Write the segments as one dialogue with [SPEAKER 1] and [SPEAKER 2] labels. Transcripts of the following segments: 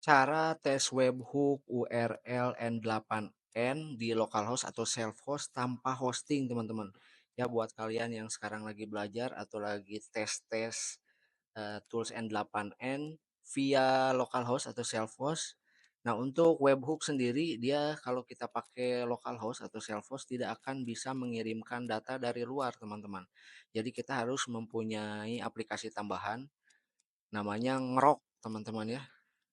[SPEAKER 1] Cara tes webhook URL N8N di localhost atau self-host tanpa hosting, teman-teman. Ya, buat kalian yang sekarang lagi belajar atau lagi tes-tes tools N8N via localhost atau self-host. Nah, untuk webhook sendiri, dia kalau kita pakai localhost atau self-host tidak akan bisa mengirimkan data dari luar, teman-teman. Jadi kita harus mempunyai aplikasi tambahan namanya Ngrok, teman-teman ya.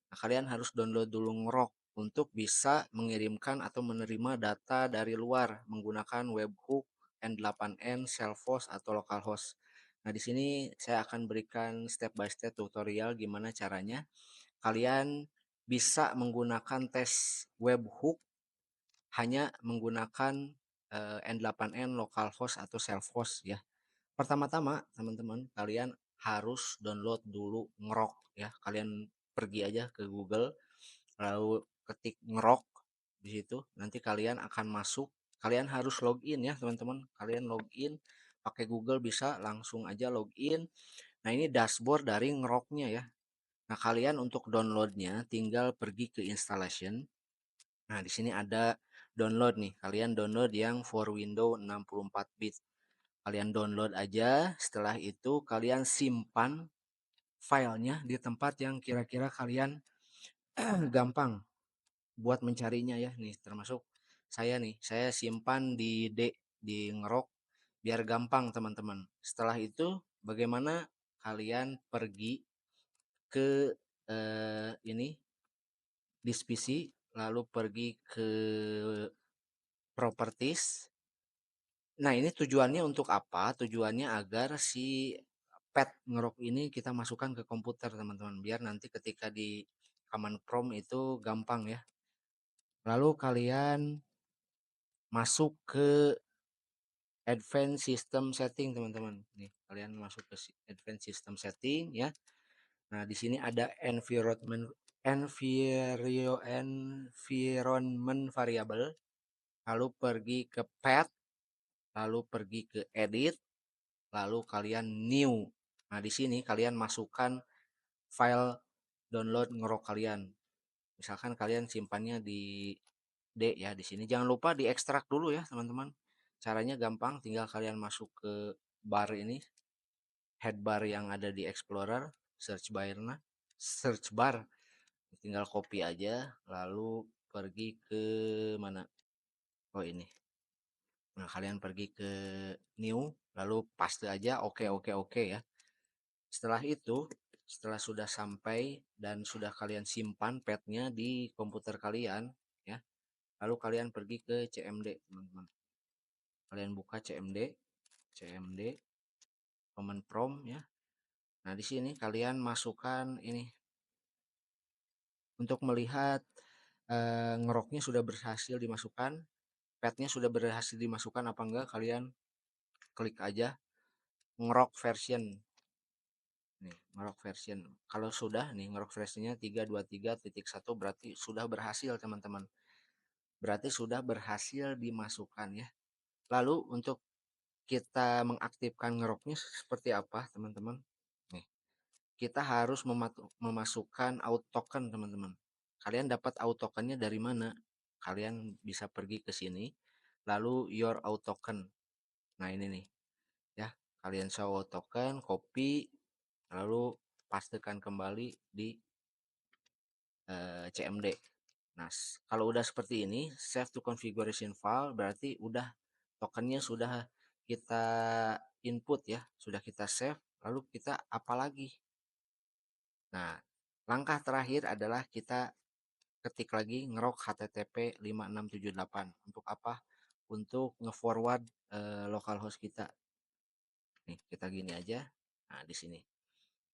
[SPEAKER 1] Nah, kalian harus download dulu Ngrok untuk bisa mengirimkan atau menerima data dari luar menggunakan webhook N8N, self-host atau localhost. Nah, di sini saya akan berikan step by step tutorial gimana caranya kalian bisa menggunakan tes webhook hanya menggunakan N8N, localhost atau self-host ya. Pertama-tama, teman-teman, kalian harus download dulu Ngrok ya. Kalian pergi aja ke Google, lalu ketik Ngrok di situ. Nanti kalian akan masuk. Kalian harus login ya, teman-teman. Kalian login pakai Google bisa langsung aja login. Nah, ini dashboard dari Ngroknya ya. Nah, kalian untuk downloadnya tinggal pergi ke installation. Nah, di sini ada download nih. Kalian download yang for Windows 64 bit. Kalian download aja, setelah itu kalian simpan filenya di tempat yang kira-kira kalian gampang buat mencarinya ya. Nih, termasuk saya nih, saya simpan di di Ngerok biar gampang teman-teman. Setelah itu bagaimana kalian pergi ke ini disk PC, lalu pergi ke properties. Nah, ini tujuannya untuk apa? Tujuannya agar si pet ngerok ini kita masukkan ke komputer, teman-teman. Biar nanti ketika di command prompt itu gampang ya. Lalu kalian masuk ke advanced system setting, teman-teman. Nih, kalian masuk ke advanced system setting ya. Nah, di sini ada environment variable, lalu pergi ke pet, lalu pergi ke edit, lalu kalian new. Nah, di sini kalian masukkan file download ngerok kalian. Misalkan kalian simpannya di D ya di sini. Jangan lupa diekstrak dulu ya, teman-teman. Caranya gampang, tinggal kalian masuk ke bar ini, headbar yang ada di Explorer, search bar. Tinggal copy aja, lalu pergi ke mana? Oh, ini. Nah, kalian pergi ke new, lalu paste aja, oke, oke, oke ya. Setelah itu, setelah sudah sampai dan sudah kalian simpan petnya di komputer kalian, ya, lalu kalian pergi ke CMD, teman-teman. Kalian buka CMD, command prompt, ya. Nah, di sini kalian masukkan ini untuk melihat ngeroknya sudah berhasil dimasukkan, petnya sudah berhasil dimasukkan apa enggak, kalian klik aja ngerok version. Nih, ngerok version. Kalau sudah nih ngerok versionnya 323.1 berarti sudah berhasil, teman-teman. Berarti sudah berhasil dimasukkan ya. Lalu untuk kita mengaktifkan ngeroknya seperti apa, teman-teman? Nih, kita harus memasukkan auto token, teman-teman. Kalian dapat auto tokennya dari mana? Kalian bisa pergi ke sini, lalu your auto token. Nah, ini nih, ya. Kalian show auto token, copy, lalu pastekan kembali di CMD. Nah, kalau udah seperti ini, save to configuration file berarti udah tokennya sudah kita input ya, sudah kita save, lalu kita apa lagi? Nah, langkah terakhir adalah kita ketik lagi ngerok HTTP 5678. Untuk apa? Untuk nge-forward localhost kita. Nih, kita gini aja. Nah, di sini.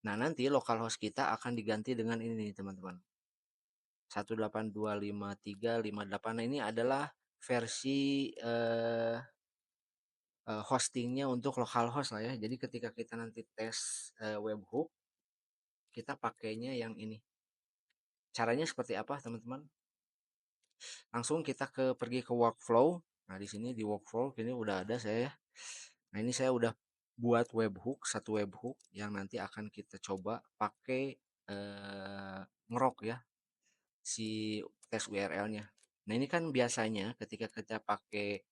[SPEAKER 1] Nah, nanti localhost kita akan diganti dengan ini, teman-teman. 182.53.58. Nah, ini adalah versi hostingnya untuk localhost lah ya. Jadi ketika kita nanti tes webhook, kita pakainya yang ini. Caranya seperti apa, teman-teman? Langsung kita pergi ke workflow. Nah, di sini di workflow ini udah ada saya. Nah, ini saya udah buat webhook, satu webhook yang nanti akan kita coba pakai ngerok ya. si tes URL-nya. Nah, ini kan biasanya ketika kita pakai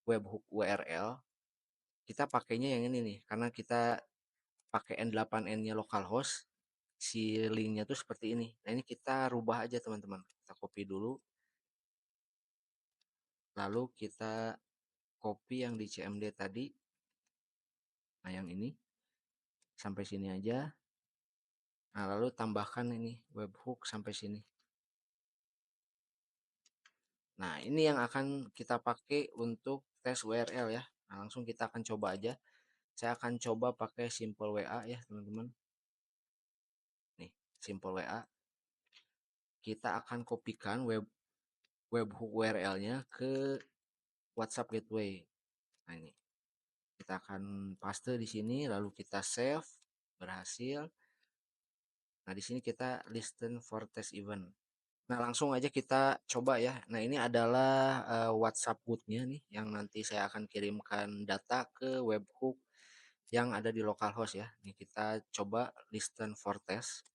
[SPEAKER 1] webhook URL, kita pakainya yang ini nih, karena kita pakai N8N-nya localhost, si linknya tuh seperti ini. Nah, ini kita rubah aja teman-teman. Kita copy dulu, lalu kita copy yang di CMD tadi. Nah, yang ini sampai sini aja. Nah, lalu tambahkan ini webhook sampai sini. Nah, ini yang akan kita pakai untuk tes URL ya. Nah, langsung kita akan coba aja. Saya akan coba pakai simple WA ya, teman-teman. Nih, simple WA. Kita akan kopikan webhook URL-nya ke WhatsApp Gateway. Nah, ini kita akan paste di sini, lalu kita save, berhasil. Nah, di sini kita listen for test event. Nah, langsung aja kita coba ya. Nah, ini adalah WhatsApp bootnya nih, yang nanti saya akan kirimkan data ke webhook yang ada di localhost ya. Ini kita coba listen for test.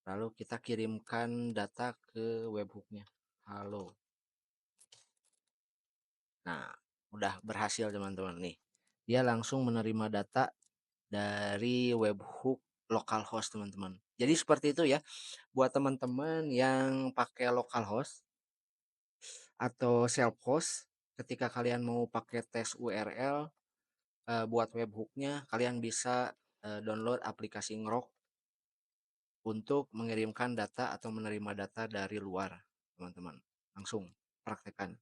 [SPEAKER 1] Lalu kita kirimkan data ke webhooknya. Halo. Nah, udah berhasil teman-teman nih. Dia langsung menerima data dari webhook localhost teman-teman. Jadi seperti itu ya. Buat teman-teman yang pakai localhost atau self-host, ketika kalian mau pakai tes URL buat webhooknya, kalian bisa download aplikasi Ngrok untuk mengirimkan data atau menerima data dari luar, teman-teman. Langsung praktekkan.